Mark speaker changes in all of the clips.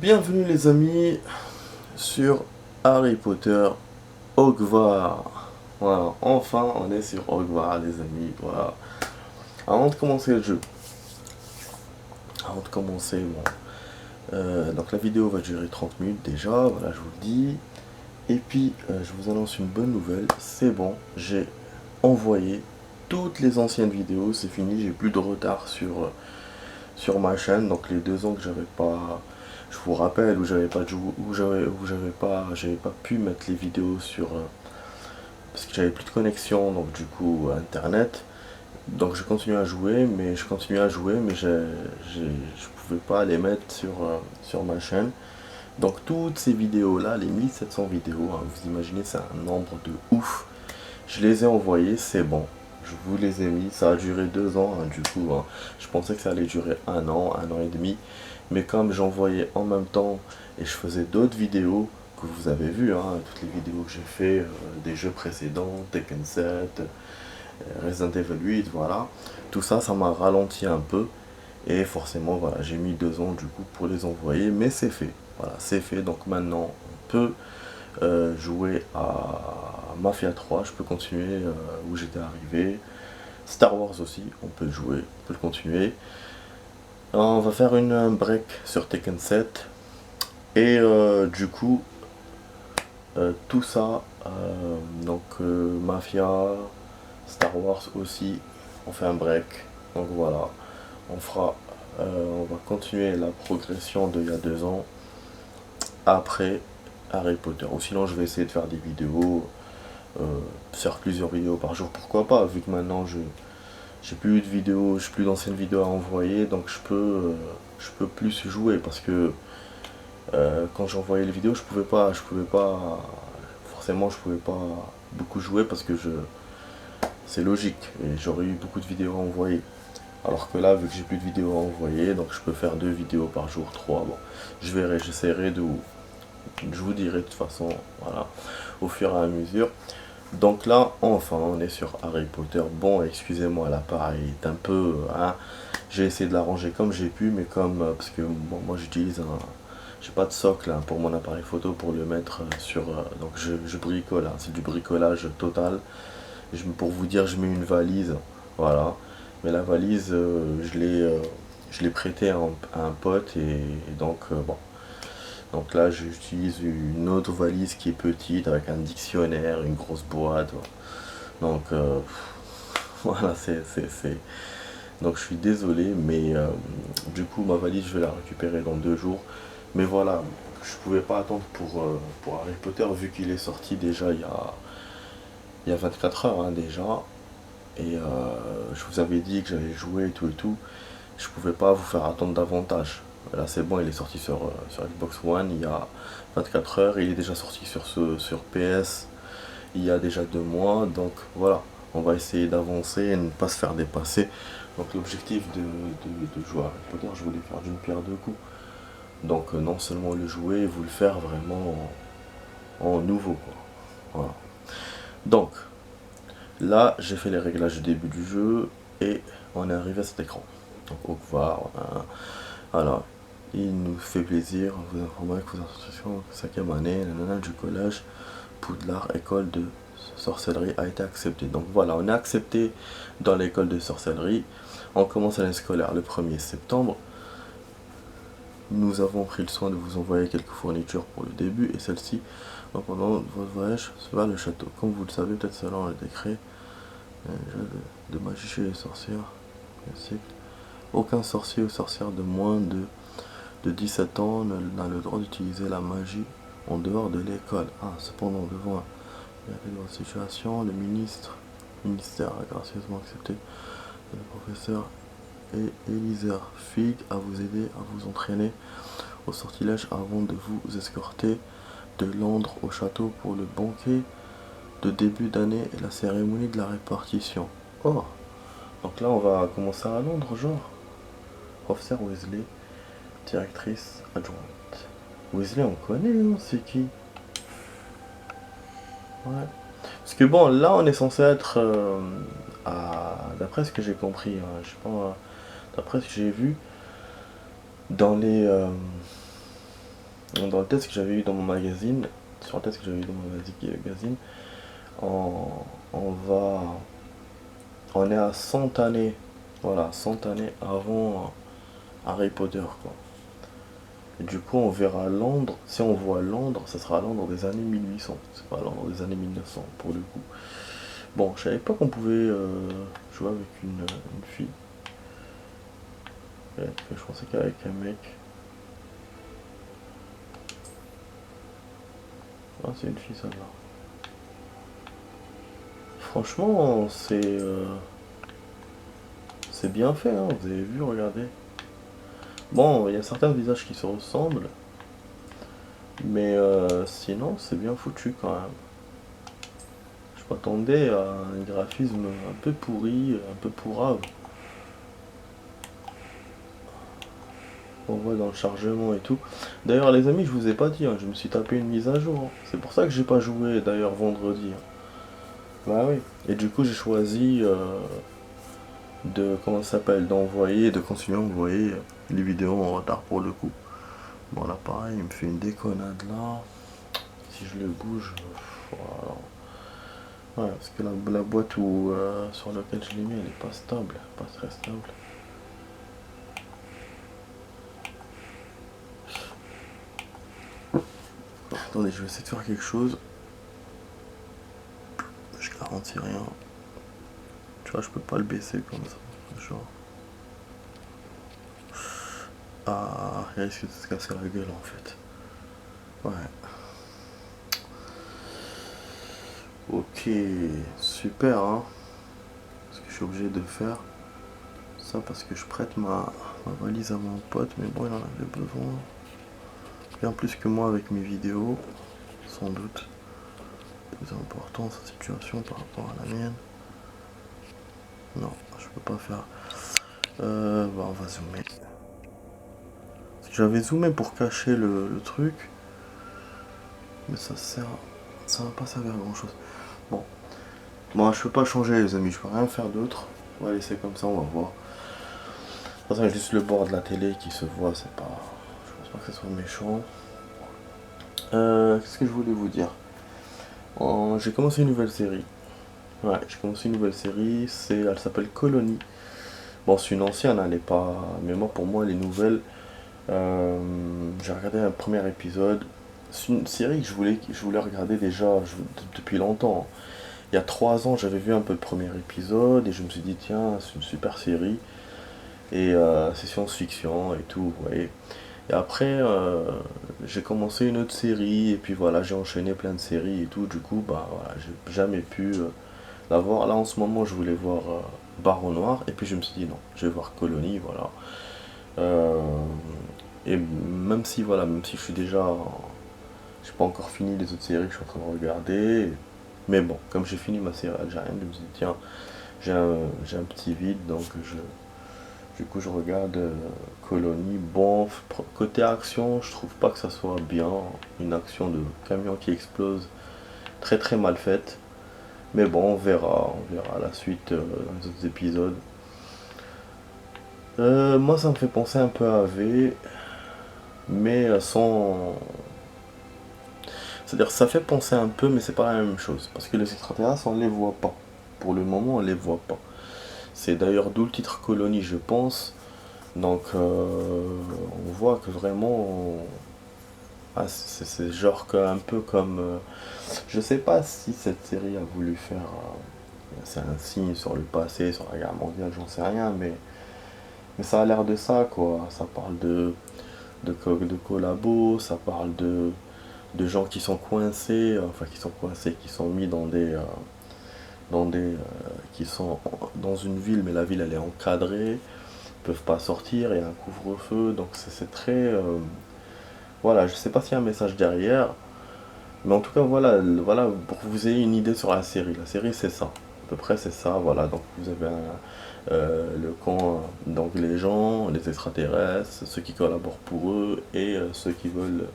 Speaker 1: Bienvenue les amis sur Harry Potter Hogwarts. Voilà, enfin on est sur Hogwarts les amis. Voilà. Avant de commencer le jeu, donc la vidéo va durer 30 minutes déjà, voilà je vous le dis. Et puis je vous annonce une bonne nouvelle, c'est bon, j'ai envoyé toutes les anciennes vidéos, c'est fini, j'ai plus de retard sur ma chaîne, donc les 2 ans que j'avais pas, je vous rappelle, où j'avais pas j'avais pas pu mettre les vidéos sur, parce que j'avais plus de connexion, donc du coup internet, donc je continuais à jouer, je pouvais pas les mettre sur ma chaîne. Donc toutes ces vidéos là, les 1700 vidéos, hein, vous imaginez c'est un nombre de ouf, je les ai envoyées, c'est bon. Je vous les ai mis, ça a duré 2 ans, hein, du coup, hein. Je pensais que ça allait durer un an et demi. Mais comme j'envoyais en même temps et je faisais d'autres vidéos que vous avez vues, hein, toutes les vidéos que j'ai fait des jeux précédents, Tekken 7, Resident Evil 8, voilà. Tout ça, ça m'a ralenti un peu. Et forcément, voilà, j'ai mis 2 ans du coup pour les envoyer, mais c'est fait. Voilà, c'est fait. Donc maintenant, on peut jouer à Mafia 3, je peux continuer où j'étais arrivé. Star Wars aussi, on peut le jouer, on peut le continuer. On va faire une break sur Tekken 7. Et du coup, tout ça, Mafia, Star Wars aussi, on fait un break. Donc voilà, on va continuer la progression d'il y a 2 ans après Harry Potter. Ou sinon, je vais essayer de faire des vidéos, faire plusieurs vidéos par jour, pourquoi pas, vu que maintenant j'ai plus de vidéos, j'ai plus d'anciennes vidéos à envoyer, donc je peux plus jouer parce que quand j'envoyais les vidéos, forcément, je pouvais pas beaucoup jouer parce que c'est logique et j'aurais eu beaucoup de vidéos à envoyer. Alors que là, vu que j'ai plus de vidéos à envoyer, donc je peux faire 2 vidéos par jour, 3. Bon, j'essaierai je vous dirai de toute façon, voilà, au fur et à mesure. Donc là, enfin, on est sur Harry Potter. Bon, excusez-moi, l'appareil est un peu, hein, j'ai essayé de l'arranger comme j'ai pu, mais parce que bon, moi j'ai pas de socle hein, pour mon appareil photo pour le mettre donc je bricole, hein, c'est du bricolage total. Pour vous dire, je mets une valise, voilà. Mais la valise, je l'ai prêtée à un pote et donc bon. Donc là, j'utilise une autre valise qui est petite avec un dictionnaire, une grosse boîte. Voilà. Donc voilà, donc je suis désolé, mais du coup ma valise je vais la récupérer dans 2 jours. Mais voilà, je pouvais pas attendre pour Harry Potter vu qu'il est sorti déjà il y a 24 heures hein, déjà. Et je vous avais dit que j'allais jouer et tout et tout. Je pouvais pas vous faire attendre davantage. Là c'est bon, il est sorti sur Xbox One il y a 24 heures. Il est déjà sorti sur PS il y a déjà 2 mois. Donc voilà, on va essayer d'avancer et ne pas se faire dépasser. Donc l'objectif de jouer à Harry Potter, je voulais faire d'une pierre deux coups. Donc non seulement le jouer, vous le faire vraiment en nouveau quoi. Voilà. Donc là j'ai fait les réglages du début du jeu et on est arrivé à cet écran. Donc au revoir. Voilà. Il nous fait plaisir de vous informer que vos inscriptions 5e année du collège Poudlard école de sorcellerie a été acceptée. Donc voilà, on est accepté dans l'école de sorcellerie. On commence l'année scolaire le 1er septembre. Nous avons pris le soin de vous envoyer quelques fournitures pour le début et celle-ci pendant votre voyage vers le château. Comme vous le savez, peut-être selon le décret de magie chez les sorcières, aucun sorcier ou sorcière de moins de 17 ans n'a le droit d'utiliser la magie en dehors de l'école. Ah, cependant, devant la situation, le ministère a gracieusement accepté le professeur et Elisir Fig à vous aider à vous entraîner au sortilège avant de vous escorter de Londres au château pour le banquet de début d'année et la cérémonie de la répartition. Oh, donc là on va commencer à Londres, genre. Professeur Weasley, directrice adjointe. Weasley, on connaît, hein, c'est qui? Ouais. Parce que bon, là on est censé être d'après ce que j'ai compris, hein, je sais pas, d'après ce que j'ai vu dans les dans le test que j'avais eu dans mon magazine, sur le test que j'avais eu dans mon magazine, on, on va, on est à 100 années, voilà, 100 années avant Harry Potter, quoi. Et du coup, on verra Londres, si on voit Londres, ça sera Londres des années 1800, c'est pas Londres des années 1900 pour le coup. Bon, je savais pas qu'on pouvait jouer avec une fille. Ouais, je pensais qu'avec un mec. Ah, c'est une fille, ça va. Franchement, c'est bien fait, hein, vous avez vu, regardez. Bon, il y a certains visages qui se ressemblent, mais sinon, c'est bien foutu quand même. Je m'attendais à un graphisme un peu pourri, un peu pourrave. On voit dans le chargement et tout. D'ailleurs, les amis, je vous ai pas dit, hein, je me suis tapé une mise à jour, hein. C'est pour ça que j'ai pas joué d'ailleurs vendredi, hein. Bah oui. Et du coup, j'ai choisi de, comment ça s'appelle, d'envoyer, de continuer à envoyer les vidéos en retard pour le coup. Bon, là, pareil, il me fait une déconnade là. Si je le bouge, voilà. Ouais, parce que la boîte sur laquelle je l'ai mis, elle est pas stable, pas très stable. Attendez, je vais essayer de faire quelque chose. Je garantis rien. Tu vois, je peux pas le baisser comme ça. Genre. Ah, il risque de se casser la gueule en fait. Ouais. Ok, super, hein. Ce que je suis obligé de faire. Ça parce que je prête ma valise à mon pote, mais bon, il en avait besoin. Bien plus que moi avec mes vidéos, sans doute. Plus important sa situation par rapport à la mienne. Non, je peux pas faire. Bah on va zoomer. J'avais zoomé pour cacher le truc, mais ça va pas servir à grand chose. Bon, moi je peux pas changer les amis, je peux rien faire d'autre. On va laisser comme ça, on va voir. De toute façon, il y a juste le bord de la télé qui se voit, c'est pas. Je pense pas que ce soit méchant. Qu'est-ce que je voulais vous dire? J'ai commencé une nouvelle série. Ouais, j'ai commencé une nouvelle série, elle s'appelle Colony. Bon, c'est une ancienne, elle est pas. Mais moi, pour moi, elle est nouvelle. J'ai regardé un premier épisode. C'est une série que je voulais regarder déjà depuis longtemps. Il y a 3 ans, j'avais vu un peu le premier épisode et je me suis dit, tiens, c'est une super série. Et c'est science-fiction et tout, vous voyez. Et après, j'ai commencé une autre série et puis voilà, j'ai enchaîné plein de séries et tout. Du coup, bah voilà, j'ai jamais pu la voir. Là, en ce moment, je voulais voir Barreau Noir et puis je me suis dit, non, je vais voir Colony, voilà. Euh, et même si, voilà, même si je suis déjà. J'ai pas encore fini les autres séries que je suis en train de regarder. Mais bon, comme j'ai fini ma série algérienne, je me suis dit, tiens, j'ai un petit vide, donc du coup je regarde Colony. Bon, côté action, je trouve pas que ça soit bien. Une action de camion qui explose, très très mal faite. Mais bon, on verra la suite dans les autres épisodes. Moi, ça me fait penser un peu à V, mais sans. C'est-à-dire, ça fait penser un peu, mais c'est pas la même chose. Parce que les extraterrestres, on les voit pas. Pour le moment, on les voit pas. C'est d'ailleurs d'où le titre Colonie, je pense. Donc, on voit que vraiment. Ah, c'est genre un peu comme. Je sais pas si cette série a voulu faire. C'est un signe sur le passé, sur la guerre mondiale, j'en sais rien, mais ça a l'air de ça, quoi. Ça parle de collabos, ça parle de gens qui sont coincés, enfin qui sont coincés, qui sont mis qui sont dans une ville, mais la ville elle est encadrée, ils peuvent pas sortir, il y a un couvre-feu, donc c'est très, voilà, je sais pas s'il y a un message derrière, mais en tout cas voilà, pour que vous ayez une idée sur la série. La série c'est ça, à peu près c'est ça, voilà. Donc vous avez le camp, donc les gens, les extraterrestres, ceux qui collaborent pour eux et ceux qui veulent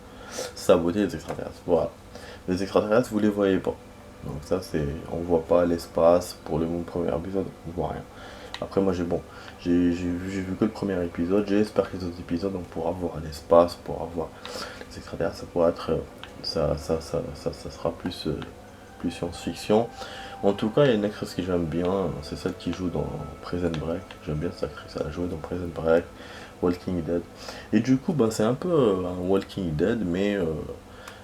Speaker 1: saboter les extraterrestres. Voilà. Les extraterrestres, vous les voyez pas. Donc ça c'est, on voit pas l'espace pour le premier épisode, on voit rien. Après moi j'ai vu que le premier épisode, j'espère que les autres épisodes on pourra voir l'espace, on pourra voir les extraterrestres, ça pourra être, ça sera plus, plus science-fiction. En tout cas, il y a une actrice que j'aime bien, c'est celle qui joue dans Prison Break. J'aime bien cette actrice, elle a joué dans Prison Break, Walking Dead. Et du coup, bah, c'est un peu un Walking Dead, mais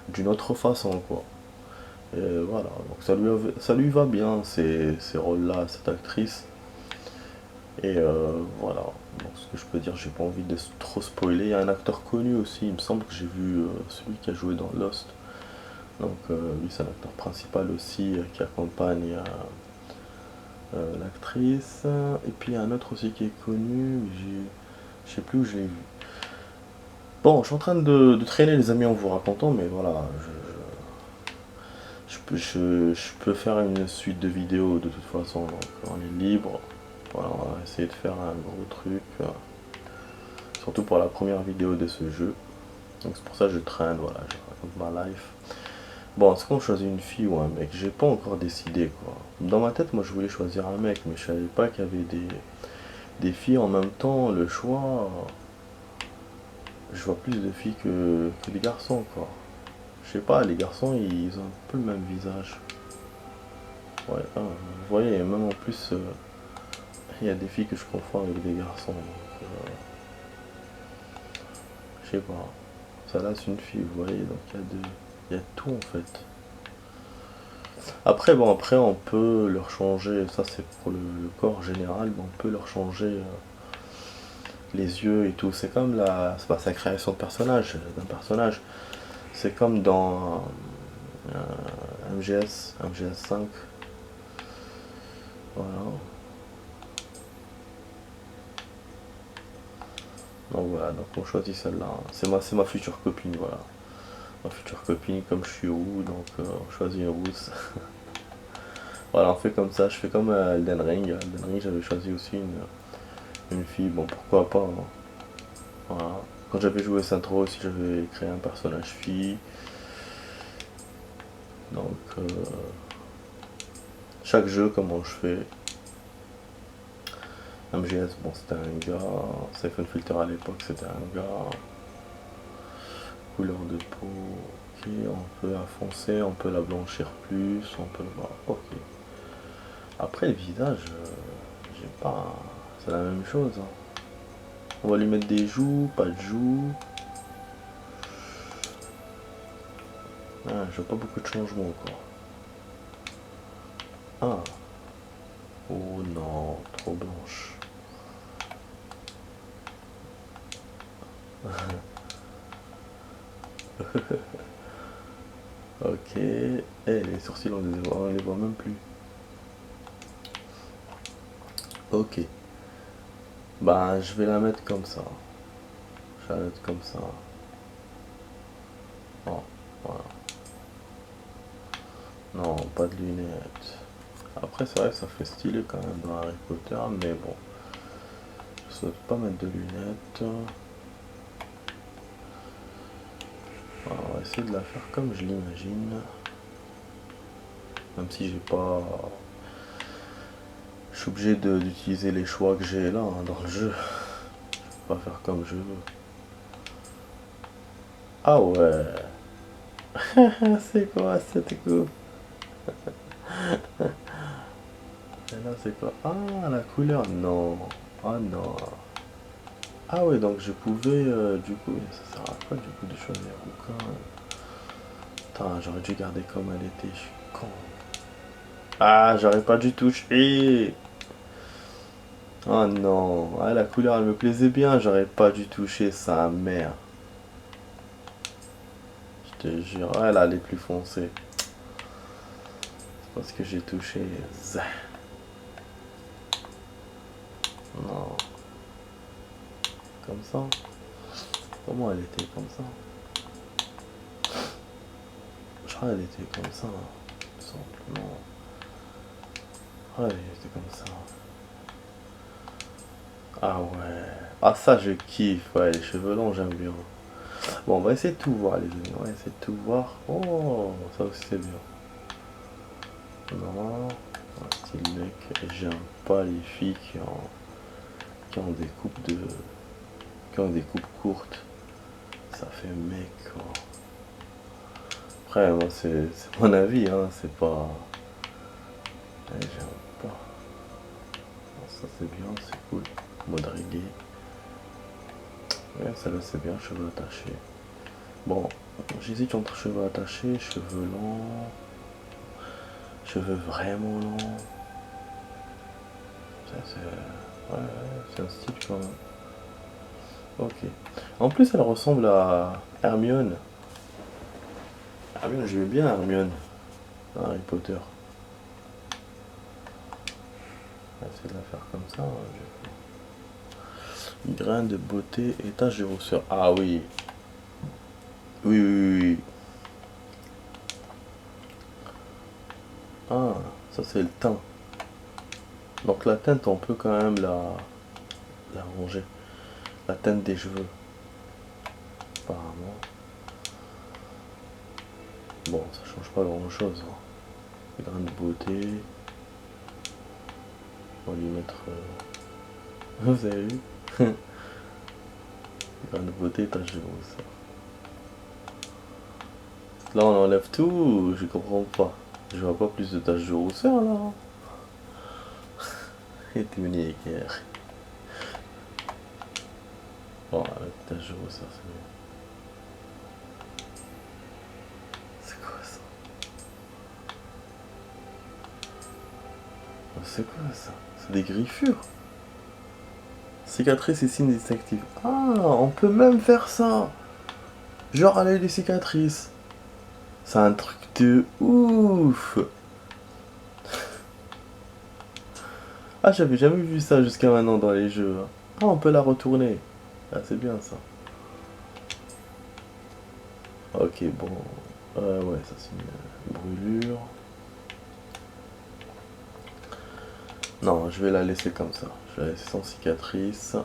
Speaker 1: d'une autre façon, quoi. Et voilà, donc ça lui va bien, ces rôles-là, cette actrice. Et voilà, donc ce que je peux dire, j'ai pas envie de trop spoiler. Il y a un acteur connu aussi, il me semble que j'ai vu celui qui a joué dans Lost. Donc lui, c'est un acteur principal aussi qui accompagne l'actrice. Et puis il y a un autre aussi qui est connu, mais je sais plus où je l'ai vu. Bon, je suis en train de traîner les amis en vous racontant, mais voilà, je peux faire une suite de vidéos de toute façon, donc on est libre. Voilà, on va essayer de faire un gros truc, surtout pour la première vidéo de ce jeu. Donc c'est pour ça que je traîne, voilà, je raconte ma life. Bon, est-ce qu'on choisit une fille ou un mec? J'ai pas encore décidé quoi. Dans ma tête, moi je voulais choisir un mec, mais je savais pas qu'il y avait des filles en même temps. Le choix, je vois plus de filles que des garçons quoi. Je sais pas, les garçons ils ont un peu le même visage. Ouais, vous voyez, même en plus, il y a des filles que je confonds avec des garçons. Donc, je sais pas. Ça là c'est une fille, vous voyez, donc il y a tout en fait. Après, bon, après on peut leur changer, ça c'est pour le corps général, mais on peut leur changer les yeux et tout. C'est comme c'est pas sa création de personnage, d'un personnage. C'est comme dans MGS 5. Voilà. Donc voilà, donc on choisit celle-là. C'est ma future copine, voilà. Ma future copine, comme je suis roux, donc on choisit une rousse. Voilà, on fait comme ça, je fais comme Elden Ring. Elden Ring, j'avais choisi aussi une fille, bon pourquoi pas, hein. Voilà. Quand j'avais joué Saint aussi, j'avais créé un personnage fille. Donc, chaque jeu, comment je fais. MGS, bon, c'était un gars. Siphon Filter à l'époque, c'était un gars. Couleur de peau, ok. On peut la foncer, on peut la blanchir plus, on peut. Voilà, ok. Après, le visage, j'ai pas. C'est la même chose, hein. On va lui mettre des joues, pas de joues. Ah, je vois pas beaucoup de changements encore. Ah, oh non, trop blanche. Ok. Les sourcils, on les voit même plus. Ok. Bah, je vais la mettre comme ça. Je vais la mettre comme ça. Oh, voilà. Non, pas de lunettes. Après, c'est vrai que ça fait stylé quand même dans Harry Potter, mais bon. Je souhaite pas mettre de lunettes. Voilà, on va essayer de la faire comme je l'imagine. Même si j'ai pas. Je suis obligé d'utiliser les choix que j'ai là hein, dans le jeu. Je peux pas faire comme je veux. Ah ouais. C'est quoi cette coupe? Et là c'est quoi? Ah la couleur non. Ah non. Ah ouais donc je pouvais du coup. Ça sert à quoi du coup de choisir aucun. Putain j'aurais dû garder comme elle était. Je suis con. Ah j'aurais pas dû toucher. Oh non. Ah la couleur elle me plaisait bien. J'aurais pas dû toucher sa mère. Je te jure. Ah, elle est plus foncée. C'est parce que j'ai touché. Zah. Non. Comme ça. Comment elle était comme ça? Je crois qu'elle était comme ça. Tout simplement. Ouais, elle était comme ça. Ah ouais. Ah ça je kiffe. Ouais, les cheveux longs j'aime bien. Bon, on va essayer de tout voir les amis. On va essayer de tout voir. Oh, ça aussi c'est bien. Non. Un style mec. J'aime pas les filles qui ont des coupes courtes. Ça fait mec quoi. Après moi c'est mon avis hein, c'est pas. J'aime pas. Non, ça c'est bien, c'est cool. Mode reggae. Ouais, ça là c'est bien, cheveux attachés. Bon, j'hésite entre cheveux attachés, cheveux longs, cheveux vraiment longs. Ça, ouais, c'est un style quand même. Ok. En plus, elle ressemble à Hermione. Hermione, j'aimais bien Hermione dans Harry Potter. On va essayer de la faire comme ça. Grain de beauté et tache de rousseur. Ah oui. Oui, oui, oui. Ah, ça c'est le teint. Donc la teinte, on peut quand même la ranger. La teinte des cheveux. Apparemment. Bon, ça change pas grand chose. Hein. Grain de beauté. On va lui mettre. Vous avez vu? Grain de beauté, tache de rousseur. Là on enlève tout, je comprends pas. Je vois pas plus de taches de rousseur là. Et t'es venu hier. Bon, avec taches de rousseur c'est mieux. C'est quoi ça? C'est quoi ça? C'est des griffures. Cicatrices et signes distinctifs. Ah, on peut même faire ça. Genre aller les cicatrices. C'est un truc de ouf. Ah, j'avais jamais vu ça jusqu'à maintenant dans les jeux. Ah, on peut la retourner. Ah, c'est bien ça. Ok, bon. Ouais, ça c'est une brûlure. Non, je vais la laisser comme ça. Je vais la laisser sans cicatrice.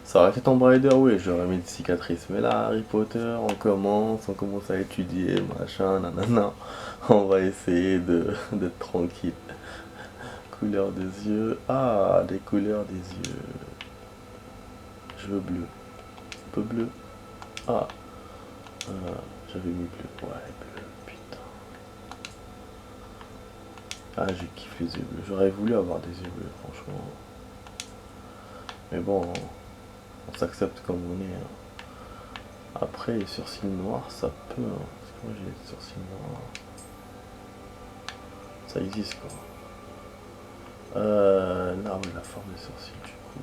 Speaker 1: Ça aurait fait Tomb Raider, oui, j'aurais mis des cicatrices. Mais là, Harry Potter, on commence à étudier, machin, nanana. On va essayer d'être tranquille. Couleur des yeux. Ah, des couleurs des yeux. Cheveux bleus. Un peu bleu. Ah, j'avais mis bleu. Ouais, bleu, putain. Ah, je kiffe les yeux bleus. J'aurais voulu avoir des yeux bleus, franchement. Mais bon, on s'accepte comme on est. Hein. Après, les sourcils noirs, ça peut. Hein. Parce que moi, j'ai des sourcils noirs. Ça existe, quoi. Là, oui, la forme des sourcils, du coup.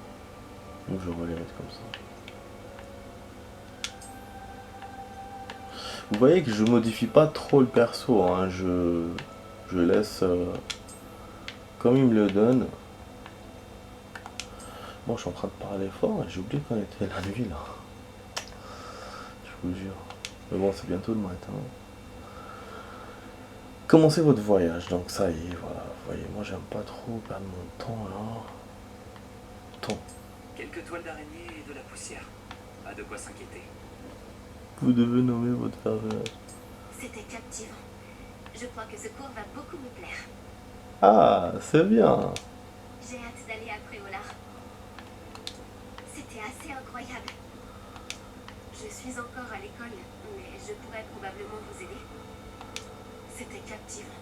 Speaker 1: Donc, je vais les mettre comme ça. Vous voyez que je modifie pas trop le perso, hein. Je laisse comme il me le donne. Bon, je suis en train de parler fort et j'ai oublié qu'on était la nuit là. Je vous jure. Mais bon, c'est bientôt le matin. Commencez votre voyage, donc ça y est, voilà. Vous voyez, moi j'aime pas trop perdre mon temps là. Temps.
Speaker 2: Quelques toiles d'araignée et de la poussière. Pas de quoi s'inquiéter.
Speaker 1: Vous devez nommer votre personnage.
Speaker 3: C'était captivant. Je crois que ce cours va beaucoup me plaire.
Speaker 1: Ah, c'est bien.
Speaker 3: J'ai hâte d'aller à Préolard. C'était assez incroyable. Je suis encore à l'école, mais je pourrais probablement vous aider. C'était captivant.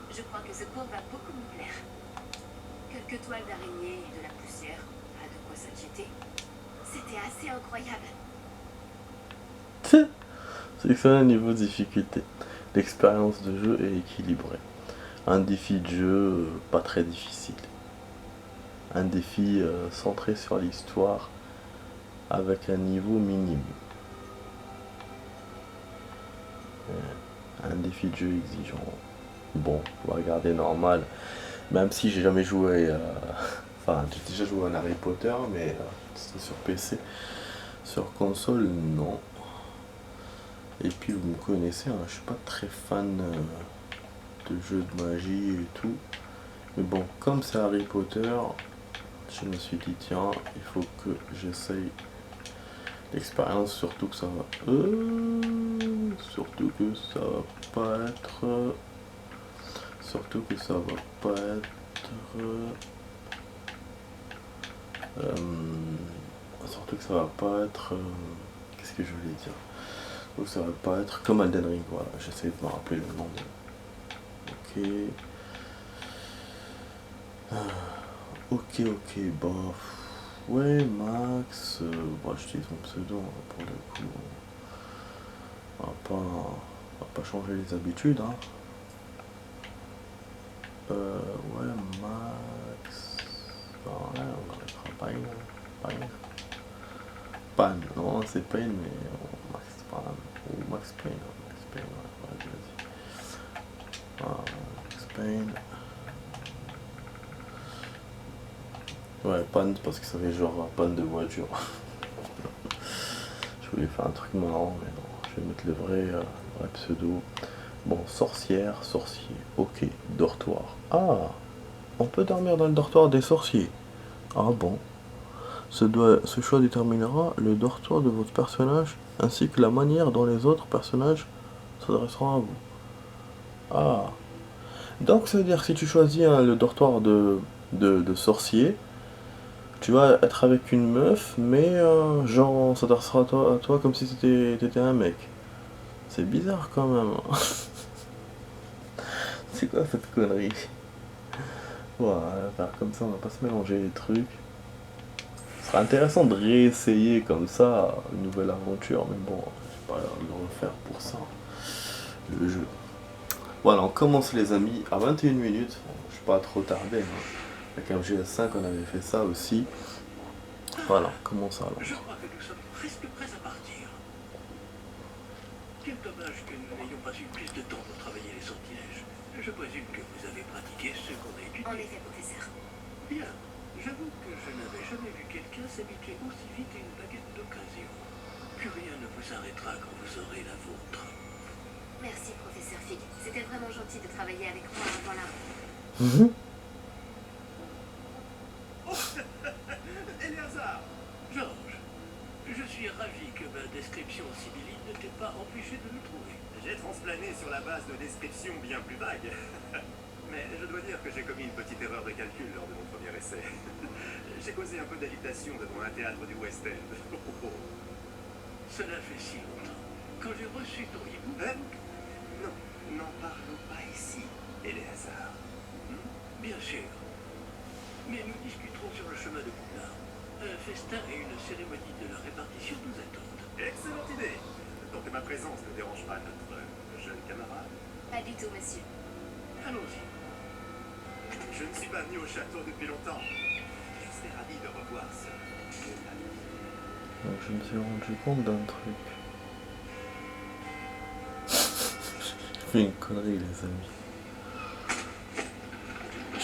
Speaker 3: Je crois que ce cours va beaucoup me plaire. Quelques toiles d'araignée et de la poussière. Pas de quoi s'inquiéter. C'était assez incroyable.
Speaker 1: Sélectionnez un niveau de difficulté. L'expérience de jeu est équilibrée. Un défi de jeu pas très difficile. Un défi centré sur l'histoire avec un niveau minime. Un défi de jeu exigeant. Bon, on va regarder normal. Même si j'ai jamais joué. Enfin, j'ai déjà joué à Harry Potter, mais c'était sur PC. Sur console, non. Et puis vous me connaissez, hein, je suis pas très fan de jeux de magie et tout. Mais bon, comme c'est Harry Potter, je me suis dit tiens, il faut que j'essaye l'expérience, surtout que ça va. Surtout que ça va pas être surtout que ça va pas être... surtout que ça va pas être... qu'est-ce que je voulais dire? Donc ça va pas être comme Elden Ring, voilà, j'essaie de me rappeler le nom de... Ok, bah... Ouais, Max... bah, j'utilise mon pseudo, hein, pour le coup. On va pas changer les habitudes, hein. Ouais, Max... Bah, ouais, on arrêtera Payne. Pan, non, c'est Payne, mais... Max Pan, ou Max Payne, ouais, vas-y. Max Payne... Ouais, panne parce que ça fait genre panne de voiture. Je voulais faire un truc marrant, mais non, je vais mettre le vrai pseudo. Bon, sorcière, sorcier, ok, dortoir. Ah, on peut dormir dans le dortoir des sorciers. Ah bon. Ce choix déterminera le dortoir de votre personnage ainsi que la manière dont les autres personnages s'adresseront à vous. Ah, donc ça veut dire que si tu choisis le dortoir de sorcier, tu vas être avec une meuf, mais genre on s'adressera à toi comme si t'étais un mec. C'est bizarre quand même. C'est quoi cette connerie? Ouais, faire comme ça, on va pas se mélanger les trucs. Ce serait intéressant de réessayer comme ça une nouvelle aventure, mais bon, j'ai pas l'air de le refaire pour ça. Le jeu. Voilà, on commence les amis à 21 minutes. Bon, je suis pas trop tardé. Hein. Avec un GS5, on avait fait ça aussi. Voilà, comment ça alors?
Speaker 2: Je crois que nous sommes presque prêts à partir. Quel dommage que nous n'ayons pas eu plus de temps pour travailler les sortilèges. Je présume que vous avez pratiqué ce qu'on a étudié.
Speaker 3: En effet, professeur.
Speaker 2: Bien. J'avoue que je n'avais jamais vu quelqu'un s'habituer aussi vite à une baguette d'occasion. Plus rien ne vous arrêtera quand vous aurez la vôtre.
Speaker 3: Merci, professeur Fig. C'était vraiment gentil de travailler avec moi avant la...
Speaker 2: Eleazar! Georges, je suis ravi que ma description sibylline ne t'ait pas empêché de le trouver.
Speaker 4: J'ai transplané sur la base de descriptions bien plus vagues. Mais je dois dire que j'ai commis une petite erreur de calcul lors de mon premier essai. J'ai causé un peu d'agitation devant un théâtre du West End.
Speaker 2: Cela fait si longtemps. Quand j'ai reçu ton hibou...
Speaker 4: Non, n'en parlons pas ici, Eleazar.
Speaker 2: Bien sûr. Mais nous discuterons sur le chemin de Poudlard. Un festin et une cérémonie de la répartition nous attendent.
Speaker 4: Excellente idée. Tant que ma présence ne dérange pas notre jeune camarade.
Speaker 3: Pas du tout, monsieur.
Speaker 2: Allons-y.
Speaker 4: Je ne suis pas venu au château depuis longtemps. Je serais ravi de revoir ce beau ami.
Speaker 1: Donc je me suis rendu compte d'un truc. J'ai fait une connerie les amis.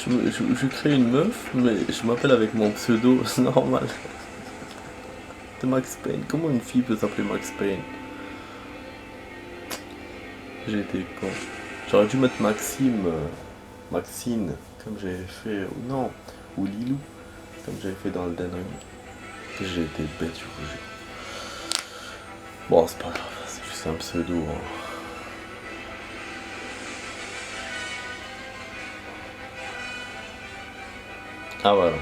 Speaker 1: Je crée une meuf, mais je m'appelle avec mon pseudo, c'est normal. C'est Max Payne. Comment une fille peut s'appeler Max Payne? J'ai été con. J'aurais dû mettre Maxine, comme j'avais fait, ou non, ou Lilou, comme j'avais fait dans le Elden Ring. J'ai été bête, je vous jure. Bon, c'est pas grave, c'est juste un pseudo. Hein. Ah voilà.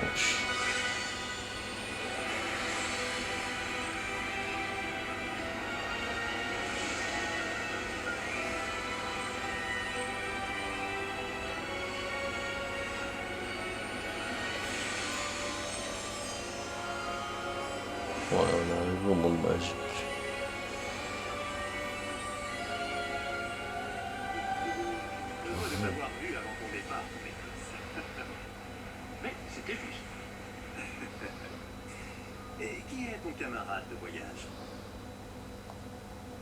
Speaker 1: Voilà, on est arrivé au monde magique.
Speaker 4: Heureux de t'avoir vu avant ton départ, maîtresse.
Speaker 2: Mais c'était juste.
Speaker 4: Et qui est ton camarade de voyage?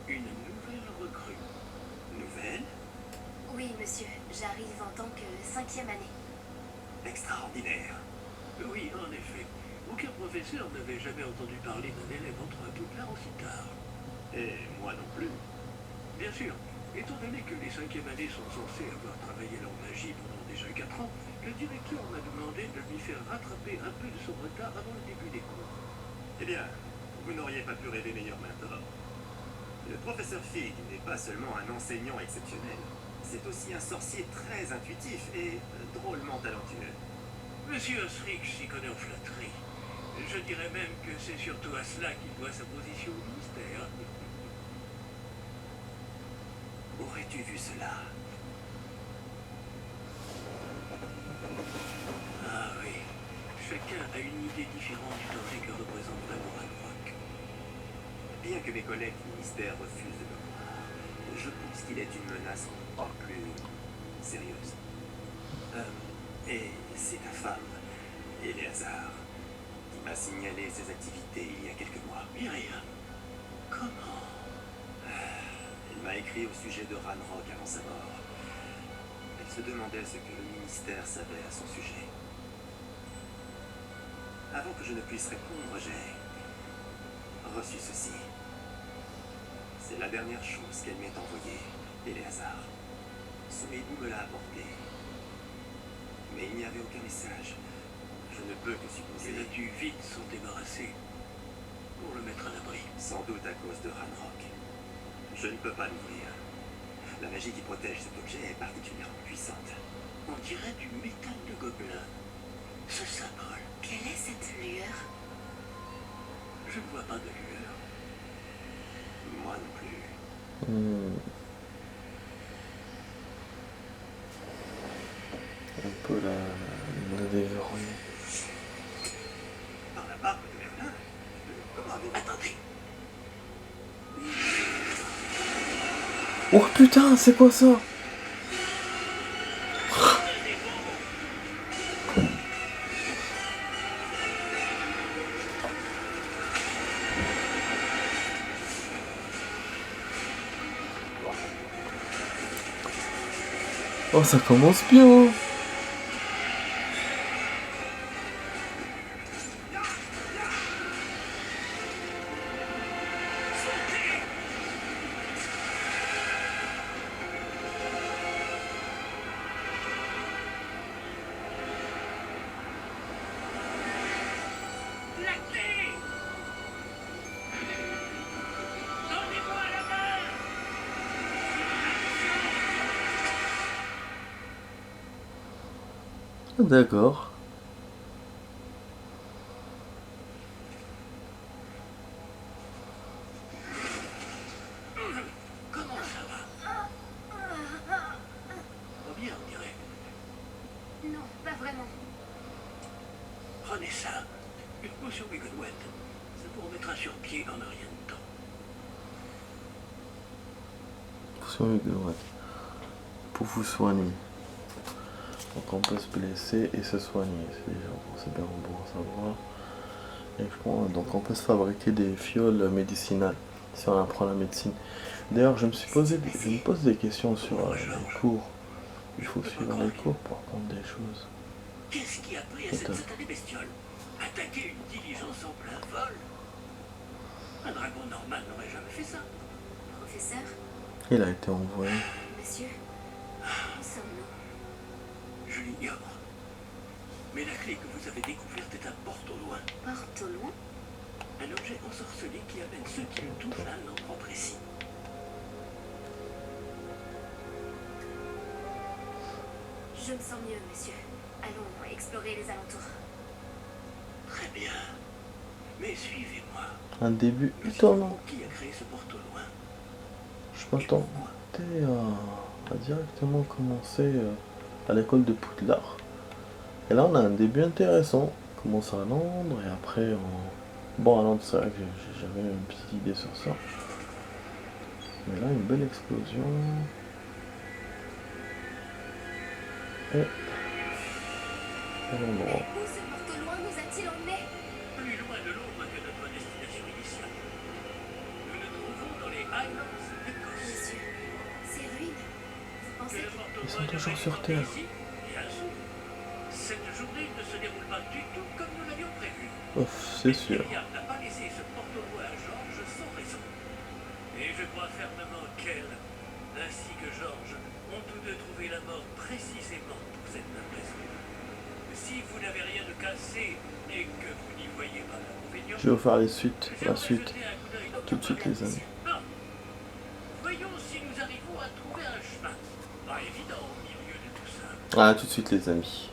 Speaker 2: Une nouvelle recrue.
Speaker 4: Nouvelle?
Speaker 3: Oui, monsieur. J'arrive en tant que 5e année.
Speaker 4: Extraordinaire.
Speaker 2: Oui, en effet. Aucun professeur n'avait jamais entendu parler d'un élève entre à Poudlard aussi tard.
Speaker 4: Et moi non plus.
Speaker 2: Bien sûr, étant donné que les 5e années sont censées avoir travaillé leur magie pendant déjà 4 ans, le directeur m'a demandé de lui faire rattraper un peu de son retard avant le début des cours.
Speaker 4: Eh bien, vous n'auriez pas pu rêver meilleur mentor. Le professeur Fig n'est pas seulement un enseignant exceptionnel, C'est aussi un sorcier très intuitif et drôlement talentueux.
Speaker 2: Monsieur Osric s'y connaît en flatterie. Je dirais même que c'est surtout à cela qu'il doit sa position au ministère.
Speaker 4: Aurais-tu vu cela?
Speaker 2: Ah oui, chacun a une idée différente du danger que représente vraiment Ragnarok.
Speaker 4: Bien que mes collègues du ministère refusent de me croire, je pense qu'il est une menace encore plus sérieuse. Et c'est ta femme, Eleazar, qui m'a signalé ses activités il y a quelques mois.
Speaker 2: Myriam, comment?
Speaker 4: Elle m'a écrit au sujet de Ranrock avant sa mort. Elle se demandait ce que le ministère savait à son sujet. Avant que je ne puisse répondre, j'ai reçu ceci. C'est la dernière chose qu'elle m'ait envoyée, Eleazar. Son hibou me l'a apporté. Mais il n'y avait aucun message. Je ne peux que supposer...
Speaker 2: Il a dû vite s'en débarrasser pour le mettre à l'abri.
Speaker 4: Sans doute à cause de Ranrock. Je ne peux pas l'ouvrir. La magie qui protège cet objet est particulièrement puissante.
Speaker 2: On dirait du métal de gobelin. Ce symbole.
Speaker 3: Quelle est cette lueur?
Speaker 2: Je ne vois pas de lueur.
Speaker 4: Moi non plus.
Speaker 1: On peut la déverrouiller.
Speaker 4: Par la barbe de Merlin? Comment avez-vous...
Speaker 2: Attendez.
Speaker 1: Oh putain, c'est quoi ça? Oh, ça commence bien.
Speaker 2: La clé! Donnez-moi la main!
Speaker 1: D'accord.
Speaker 2: Comment ça va? Pas bien, on dirait.
Speaker 3: Non, pas vraiment.
Speaker 2: Prenez ça. Une potion Wigglewet. Ça vous remettra sur pied en un rien de temps.
Speaker 1: Pour vous soigner. Donc on peut se blesser et se soigner. C'est bien bon à savoir. Et donc on peut se fabriquer des fioles médicinales si on apprend la médecine. D'ailleurs je me pose des questions sur les cours. Il faut suivre les cours pour apprendre des choses.
Speaker 2: Qu'est-ce qui a pris à cette satanée bestiole? Attaquer une diligence en plein vol? Un dragon normal n'aurait jamais fait ça.
Speaker 3: Professeur,
Speaker 1: Il a été envoyé.
Speaker 3: monsieur, où sommes-nous?
Speaker 2: Je l'ignore. Mais la clé que vous avez découverte est un porte au loin.
Speaker 3: Porte au loin?
Speaker 2: Un objet ensorcelé qui amène ceux qui le touchent à un endroit précis.
Speaker 3: Je me sens mieux, monsieur. Allons explorer les alentours.
Speaker 2: Très bien. Mais suivez-moi.
Speaker 1: Un début
Speaker 2: Nous
Speaker 1: étonnant.
Speaker 2: savons qui a créé ce porte au loin.
Speaker 1: Je m'attendais à directement commencer à l'école de Poudlard. Et là on a un début intéressant. On commence à Londres et après on... Bon à Londres c'est vrai que j'avais une petite idée sur ça. Mais là une belle explosion. Et... à l'endroit.
Speaker 3: Où ce porte au loin nous a-t-il emmenés?
Speaker 2: Plus loin de Londres que notre destination initiale. Nous nous trouvons dans les Highlands d'Écosse.
Speaker 3: Monsieur, ces ruines, vous
Speaker 2: Que
Speaker 3: pensez
Speaker 2: le
Speaker 3: que...
Speaker 2: porte au
Speaker 1: Ils sont
Speaker 2: loin
Speaker 1: toujours
Speaker 2: devrait
Speaker 1: sur
Speaker 2: être
Speaker 1: Terre.
Speaker 2: ici? Bien sûr. Cette journée ne se déroule pas du tout comme nous l'avions prévu.
Speaker 1: Ouf, c'est sûr.
Speaker 2: Myriam n'a pas laissé ce porte au loin à Georges sans raison. Et je crois fermement qu'elle, ainsi que Georges, ont tous deux trouvé la mort précisément pour cette même raison. Si vous n'avez rien de cassé et que vous n'y voyez pas d'inconvénient,
Speaker 1: Je vais vous faire la suite.
Speaker 2: j'aimerais jeter un coup d'œil
Speaker 1: Tout de suite les amis.
Speaker 2: Ah. Voyons si nous arrivons à trouver un chemin. Par
Speaker 1: À tout de suite les amis.